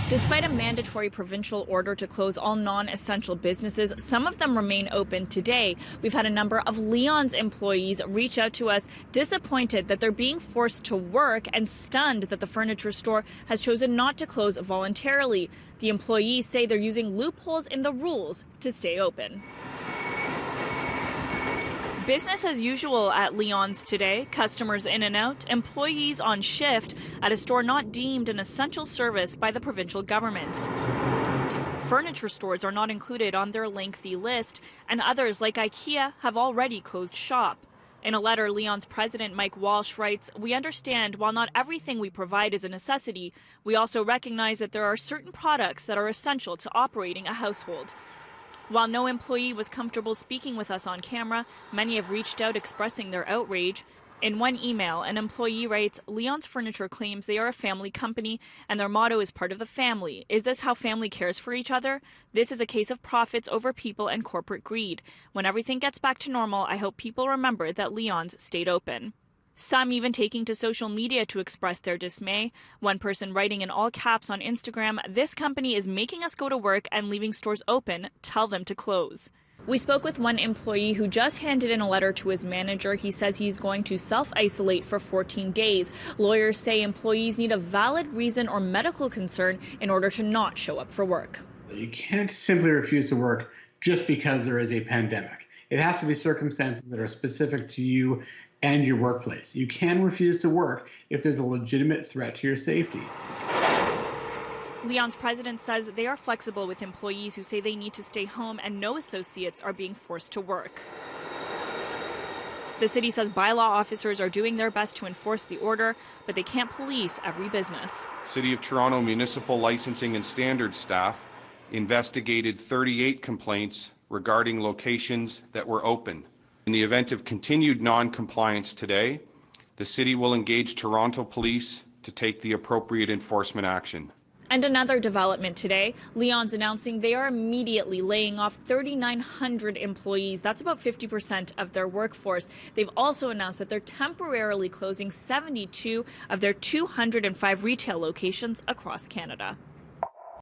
Despite a mandatory provincial order to close all non-essential businesses, some of them remain open today. We've had a number of Leon's employees reach out to us, disappointed that they're being forced to work and stunned that the furniture store has chosen not to close voluntarily. The employees say they're using loopholes in the rules to stay open. Business as usual at Leon's today. Customers in and out, employees on shift at a store not deemed an essential service by the provincial government. Furniture stores are not included on their lengthy list, and others like IKEA have already closed shop. In a letter, Leon's president Mike Walsh writes, "We understand while not everything we provide is a necessity, we also recognize that there are certain products that are essential to operating a household." While no employee was comfortable speaking with us on camera, many have reached out expressing their outrage. In one email, an employee writes, "Leon's Furniture claims they are a family company and their motto is part of the family. Is this how family cares for each other? This is a case of profits over people and corporate greed. When everything gets back to normal, I hope people remember that Leon's stayed open." Some even taking to social media to express their dismay. One person writing in all caps on Instagram, "This company is making us go to work and leaving stores open. Tell them to close." We spoke with one employee who just handed in a letter to his manager. He says he's going to self-isolate for 14 days. Lawyers say employees need a valid reason or medical concern in order to not show up for work. You can't simply refuse to work just because there is a pandemic. It has to be circumstances that are specific to you and your workplace. You can refuse to work if there's a legitimate threat to your safety. Leon's president says they are flexible with employees who say they need to stay home and no associates are being forced to work. The city says bylaw officers are doing their best to enforce the order, but they can't police every business. City of Toronto Municipal Licensing and Standards staff investigated 38 complaints regarding locations that were open. In the event of continued non-compliance today, the city will engage Toronto Police to take the appropriate enforcement action. And another development today, Leon's announcing they are immediately laying off 3,900 employees. That's about 50% of their workforce. They've also announced that they're temporarily closing 72 of their 205 retail locations across Canada.